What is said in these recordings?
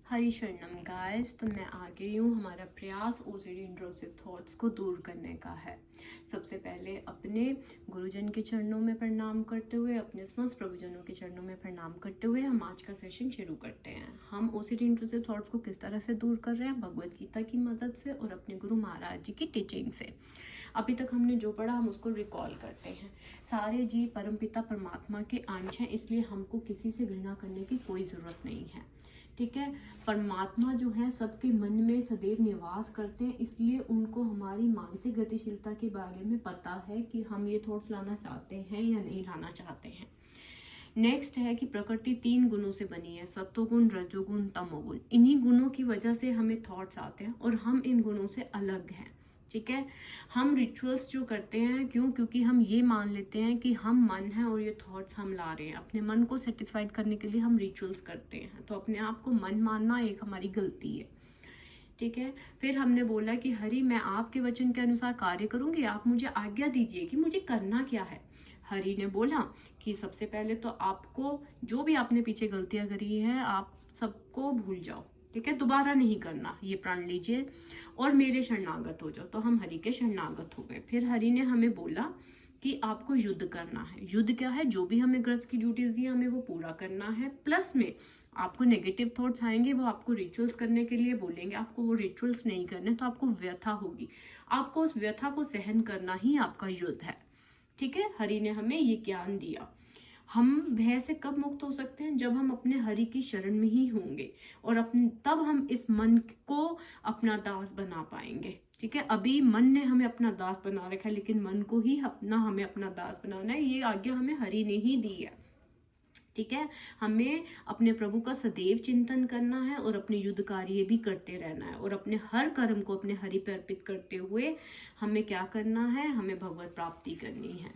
हरी शरणम गाइस। तो मैं आ गई हूँ। हमारा प्रयास ओसीडी इंट्रूसिव थॉट्स को दूर करने का है। सबसे पहले अपने गुरुजन के चरणों में प्रणाम करते हुए, अपने समस्त प्रभुजनों के चरणों में प्रणाम करते हुए हम आज का सेशन शुरू करते हैं। हम ओसीडी इंट्रूसिव थॉट्स को किस तरह से दूर कर रहे हैं, भगवद गीता की मदद से और अपने गुरु महाराज जी की टीचिंग से। अभी तक हमने जो पढ़ा हम उसको रिकॉल करते हैं। सारे जीव परमपिता परमात्मा के अंश हैं, इसलिए हमको किसी से घृणा करने की कोई ज़रूरत नहीं है। ठीक है, परमात्मा जो है सबके मन में सदैव निवास करते हैं, इसलिए उनको हमारी मानसिक गतिशीलता के बारे में पता है कि हम ये थॉट्स लाना चाहते हैं या नहीं लाना चाहते हैं। नेक्स्ट है कि प्रकृति 3 गुणों से बनी है, सत्वगुण, रजोगुण, तमोगुण। इन्हीं गुणों की वजह से हमें थॉट्स आते हैं और हम इन गुणों से अलग हैं। ठीक है, हम रिचुअल्स जो करते हैं क्योंकि हम ये मान लेते हैं कि हम मन है और ये थॉट्स हम ला रहे हैं। अपने मन को सेटिस्फाइड करने के लिए हम रिचुअल्स करते हैं, तो अपने आप को मन मानना एक हमारी गलती है। ठीक है, फिर हमने बोला कि हरि मैं आपके वचन के अनुसार कार्य करूंगी, आप मुझे आज्ञा दीजिए कि मुझे करना क्या है। हरि ने बोला कि सबसे पहले तो आपको जो भी आपने पीछे गलतियां करी हैं आप सबको भूल जाओ। ठीक है, दोबारा नहीं करना, ये प्रण लीजिए और मेरे शरणागत हो जाओ। तो हम हरि के शरणागत हो गए। फिर हरि ने हमें बोला कि आपको युद्ध करना है। युद्ध क्या है, जो भी हमें ग्रस्त की ड्यूटीज दी हमें वो पूरा करना है। प्लस में आपको नेगेटिव थॉट्स आएंगे, वो आपको रिचुअल्स करने के लिए बोलेंगे, आपको वो रिचुअल्स नहीं करने तो आपको व्यथा होगी। आपको उस व्यथा को सहन करना ही आपका युद्ध है। ठीक है, हरि ने हमें ये ज्ञान दिया। हम भय से कब मुक्त हो सकते हैं, जब हम अपने हरि की शरण में ही होंगे और तब हम इस मन को अपना दास बना पाएंगे। ठीक है, अभी मन ने हमें अपना दास बना रखा है, लेकिन मन को ही हमें अपना दास बनाना है। ये आज्ञा हमें हरि ने ही दी है। ठीक है, हमें अपने प्रभु का सदैव चिंतन करना है और अपने युद्ध कार्य भी करते रहना है और अपने हर कर्म को अपने हरि पे अर्पित करते हुए हमें क्या करना है, हमें भगवत प्राप्ति करनी है।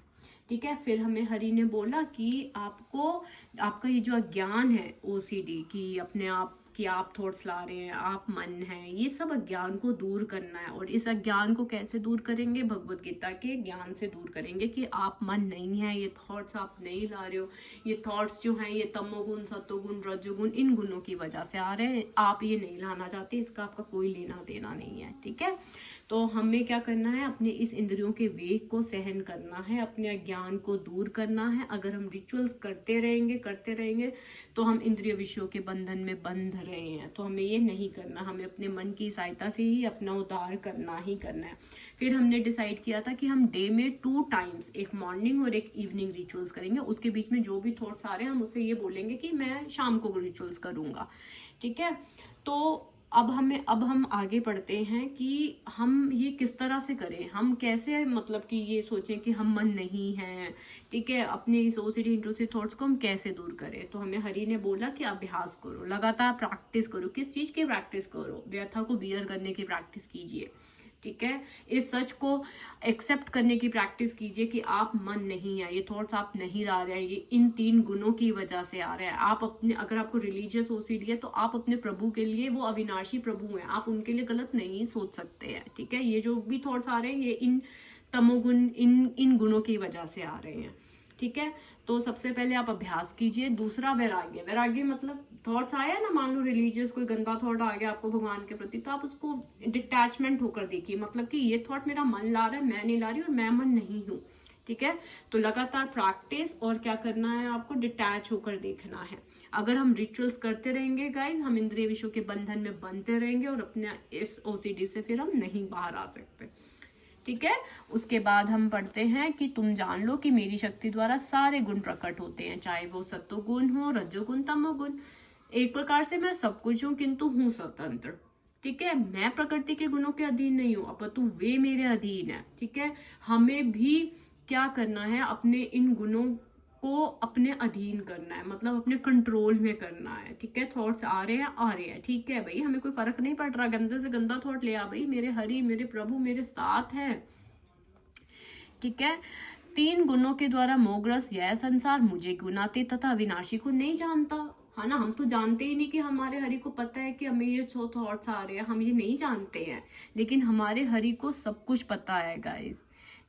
ठीक है, फिर हमें हरि ने बोला कि आपको आपका ये जो अज्ञान है ओसीडी की, अपने आप कि आप थॉट्स ला रहे हैं, आप मन हैं, ये सब अज्ञान को दूर करना है। और इस अज्ञान को कैसे दूर करेंगे, भगवत गीता के ज्ञान से दूर करेंगे कि आप मन नहीं है, ये थॉट्स आप नहीं ला रहे हो। ये थॉट्स जो हैं ये तमोगुण, सत्वगुण, रजोगुण, इन गुणों की वजह से आ रहे हैं। आप ये नहीं लाना चाहते, इसका आपका कोई लेना देना नहीं है। ठीक है, तो हमें क्या करना है, अपने इस इंद्रियों के वेग को सहन करना है, अपने अज्ञान को दूर करना है। अगर हम रिचुअल्स करते रहेंगे तो हम इंद्रिय विषयों के बंधन में बंध रहे हैं, तो हमें ये नहीं करना। हमें अपने मन की सहायता से ही अपना उद्धार करना ही करना है। फिर हमने डिसाइड किया था कि हम डे में 2 टाइम्स, एक मॉर्निंग और एक इवनिंग रिचुअल्स करेंगे। उसके बीच में जो भी थॉट्स आ रहे हैं हम उससे ये बोलेंगे कि मैं शाम को रिचुअल्स करूंगा। ठीक है, तो अब हम आगे बढ़ते हैं कि हम ये किस तरह से करें, हम कैसे मतलब कि ये सोचें कि हम मन नहीं हैं। ठीक है, अपने इस ओसीडी इंट्रूसिव थॉट्स को हम कैसे दूर करें। तो हमें हरि ने बोला कि अभ्यास करो, लगातार प्रैक्टिस करो। किस चीज की प्रैक्टिस करो, व्यथा को बियर करने की प्रैक्टिस कीजिए। ठीक है, इस सच को एक्सेप्ट करने की प्रैक्टिस कीजिए कि आप मन नहीं है, ये थॉट्स आप नहीं ला रहे हैं, ये इन 3 गुणों की वजह से आ रहे हैं। आप अपने, अगर आपको रिलीजियस ओसीडी है तो आप अपने प्रभु के लिए, वो अविनाशी प्रभु हैं, आप उनके लिए गलत नहीं सोच सकते हैं। ठीक है, ये जो भी थॉट्स आ रहे हैं ये इन तमोगुण, इन गुणों की वजह से आ रहे हैं। ठीक है, तो सबसे पहले आप अभ्यास कीजिए। दूसरा वैराग्य। वैराग्य मतलब थॉट्स आया ना, मान लो रिलीजियस कोई गंदा थॉट आ गया आपको भगवान के प्रति, तो आप उसको डिटैचमेंट होकर देखिए, मतलब कि ये थॉट मेरा मन ला रहा है, मैं नहीं ला रही और मैं मन नहीं हूँ। ठीक है, तो लगातार प्रैक्टिस और क्या करना है, आपको डिटैच होकर देखना है। अगर हम रिचुअल्स करते रहेंगे गाइज, हम इंद्रिय विषयों के बंधन में बनते रहेंगे और अपने इस ओसीडी से फिर हम नहीं बाहर आ सकते। ठीक है, उसके बाद हम पढ़ते हैं कि तुम जान लो कि मेरी शक्ति द्वारा सारे गुण प्रकट होते हैं, चाहे वो सत्वगुण हो, रजोगुण, तमोगुण। एक प्रकार से मैं सब कुछ हूँ किंतु हूँ स्वतंत्र। ठीक है, मैं प्रकृति के गुणों के अधीन नहीं हूँ, अपितु वे मेरे अधीन है। ठीक है, हमें भी क्या करना है, अपने इन गुणों को अपने अधीन करना है, मतलब अपने कंट्रोल में करना है। ठीक है, थॉट्स आ रहे हैं, ठीक है भाई, हमें कोई फर्क नहीं पड़ रहा, गंदे से गंदा थॉट ले आ भाई, मेरे हरि, मेरे प्रभु मेरे साथ हैं। ठीक है, 3 गुणों के द्वारा मोहग्रस्त यह संसार मुझे गुनाते तथा अविनाशी को नहीं जानता। है ना, हम तो जानते ही नहीं कि हमारे हरि को पता है कि हमें ये थॉट्स आ रहे हैं, हम ये नहीं जानते हैं, लेकिन हमारे हरि को सब कुछ पता है गाइस।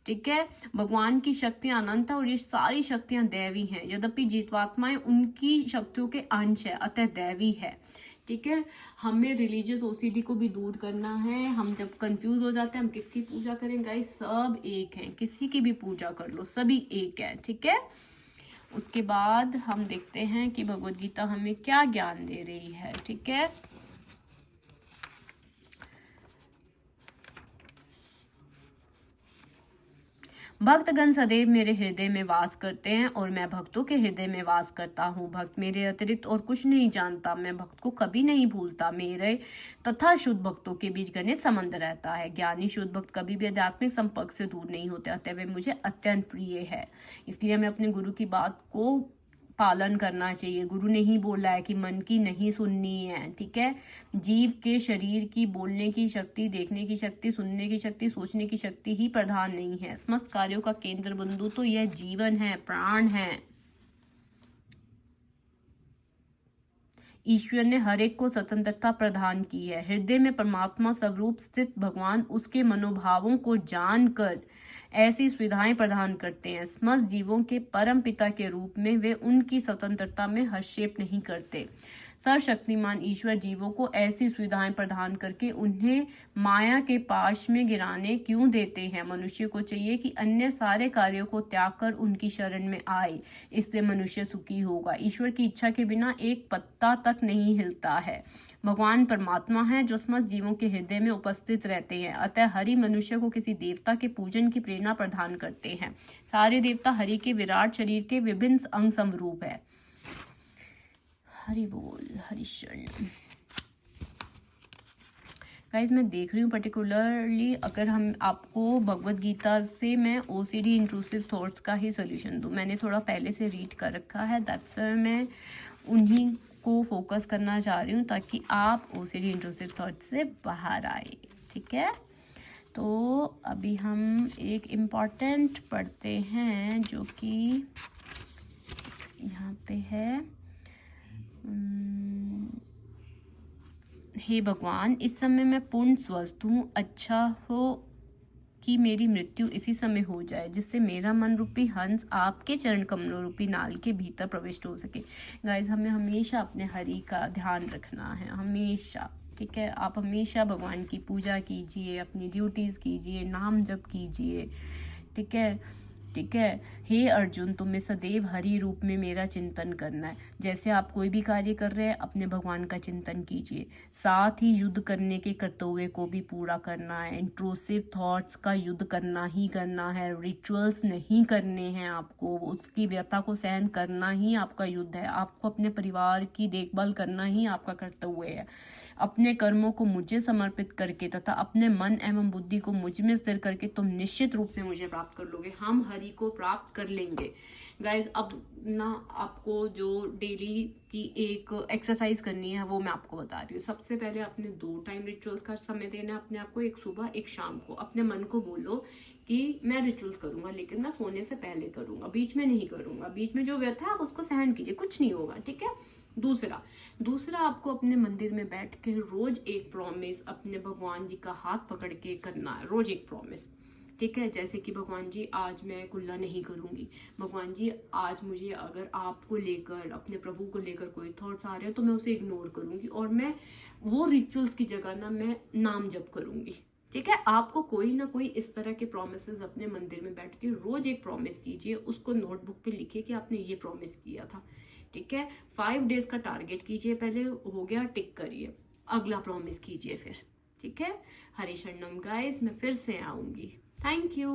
ठीक है, भगवान की शक्तियां अनंत है और ये सारी शक्तियां दैवी हैं, यद्यपि जीवात्माएं उनकी शक्तियों के अंश है, अतः दैवी है। ठीक है। हमें रिलीजियस ओसीडी को भी दूर करना है। हम जब कंफ्यूज हो जाते हैं हम किसकी पूजा करें गाइस, सब एक हैं, किसी की भी पूजा कर लो, सभी एक है, ठीक है। उसके बाद हम देखते हैं कि भगवद गीता हमें क्या ज्ञान दे रही है, ठीक है। भक्तगण सदैव मेरे हृदय में वास करते हैं और मैं भक्तों के हृदय में वास करता हूँ। भक्त मेरे अतिरिक्त और कुछ नहीं जानता। मैं भक्त को कभी नहीं भूलता। मेरे तथा शुद्ध भक्तों के बीच घनिष्ठ संबंध रहता है। ज्ञानी शुद्ध भक्त कभी भी आध्यात्मिक संपर्क से दूर नहीं होते, अतः वे मुझे अत्यंत प्रिय है। इसलिए हमें अपने गुरु की बात को पालन करना चाहिए। गुरु ने ही बोला है कि मन की नहीं सुननी है, ठीक है। जीव के शरीर की बोलने की शक्ति, देखने की शक्ति, सुनने की शक्ति, सोचने की शक्ति ही प्रधान नहीं है। समस्त कार्यों का केंद्र बिंदु तो यह जीवन है, प्राण है। ईश्वर ने हर एक को स्वतंत्रता प्रदान की है। हृदय में परमात्मा स्वरूप स्थित भगवान उसके मनोभावों को जानकर ऐसी सुविधाएं प्रदान करते हैं। समस्त जीवों के परम पिता के रूप में वे उनकी स्वतंत्रता में हस्तक्षेप नहीं करते। सर्वशक्तिमान ईश्वर जीवों को ऐसी सुविधाएं प्रदान करके उन्हें माया के पाश में गिराने क्यों देते हैं। मनुष्य को चाहिए कि अन्य सारे कार्यों को त्याग कर उनकी शरण में आए, इससे मनुष्य सुखी होगा। ईश्वर की इच्छा के बिना एक पत्ता तक नहीं हिलता है। भगवान परमात्मा है जो समस्त जीवों के हृदय में उपस्थित रहते हैं, अतः हरि मनुष्य को किसी देवता के पूजन की प्रेरणा प्रदान करते हैं। सारे देवता हरि के विराट शरीर के विभिन्न अंग स्वरूप है। हरि बोल, हरिशरण। गाइज मैं देख रही हूँ पर्टिकुलरली अगर हम आपको भगवद गीता से मैं ओसीडी इंट्रूसिव थॉट्स का ही सोल्यूशन दूँ। मैंने थोड़ा पहले से रीड कर रखा है, दैट्स व्हाई मैं उन्हीं को फोकस करना चाह रही हूँ ताकि आप ओसीडी इंट्रूसिव थॉट्स से बाहर आए, ठीक है। तो अभी हम एक इम्पॉर्टेंट पढ़ते हैं जो कि यहाँ पे है। हे भगवान, इस समय मैं पूर्ण स्वस्थ हूँ। अच्छा हो कि मेरी मृत्यु इसी समय हो जाए, जिससे मेरा मन रूपी हंस आपके चरण कमलों रूपी नाल के भीतर प्रविष्ट हो सके। गाइज हमें हमेशा अपने हरि का ध्यान रखना है, हमेशा, ठीक है। आप हमेशा भगवान की पूजा कीजिए, अपनी ड्यूटीज़ कीजिए, नाम जप कीजिए, ठीक है, ठीक है। हे अर्जुन, तुम्हें सदैव हरि रूप में मेरा चिंतन करना है। जैसे आप कोई भी कार्य कर रहे हैं अपने भगवान का चिंतन कीजिए। साथ ही युद्ध करने के कर्तव्य को भी पूरा करना है। इंट्रूसिव थॉट्स का युद्ध करना ही करना है, रिचुअल्स नहीं करने हैं आपको। उसकी व्यथा को सहन करना ही आपका युद्ध है। आपको अपने परिवार की देखभाल करना ही आपका कर्तव्य है। अपने कर्मों को मुझे समर्पित करके तथा अपने मन एवं बुद्धि को मुझ में स्थिर करके तुम निश्चित रूप से मुझे प्राप्त कर लोगे। हम हरि को प्राप्त कर लेंगे। गाइज अब ना आपको जो डेली की एक एक्सरसाइज करनी है वो मैं आपको बता रही हूँ। सबसे पहले अपने 2 टाइम रिचुअल्स का समय देना है अपने आप को, एक सुबह एक शाम को। अपने मन को बोलो कि मैं रिचुअल्स करूंगा लेकिन मैं सोने से पहले करूंगा, बीच में नहीं करूंगा। बीच में जो व्यथा है आप उसको सहन कीजिए, कुछ नहीं होगा, ठीक है। दूसरा आपको अपने मंदिर में बैठ के रोज एक प्रॉमिस अपने भगवान जी का हाथ पकड़ के करना है, रोज एक प्रॉमिस, ठीक है। जैसे कि भगवान जी आज मैं कुल्ला नहीं करूंगी, भगवान जी आज मुझे अगर आपको लेकर, अपने प्रभु को लेकर कोई थॉट्स आ रहे हैं तो मैं उसे इग्नोर करूंगी और मैं वो रिचुअल्स की जगह ना मैं नाम जप करूंगी, ठीक है। आपको कोई ना कोई इस तरह के प्रॉमिसेस अपने मंदिर में बैठ के रोज एक प्रॉमिस कीजिए, उसको नोटबुक पे लिखिए कि आपने ये प्रॉमिस किया था, ठीक है। 5 डेज का टारगेट कीजिए, पहले हो गया टिक करिए, अगला प्रॉमिस कीजिए फिर, ठीक है। हरे शरणम गाइस, मैं फिर से आऊंगी। Thank you.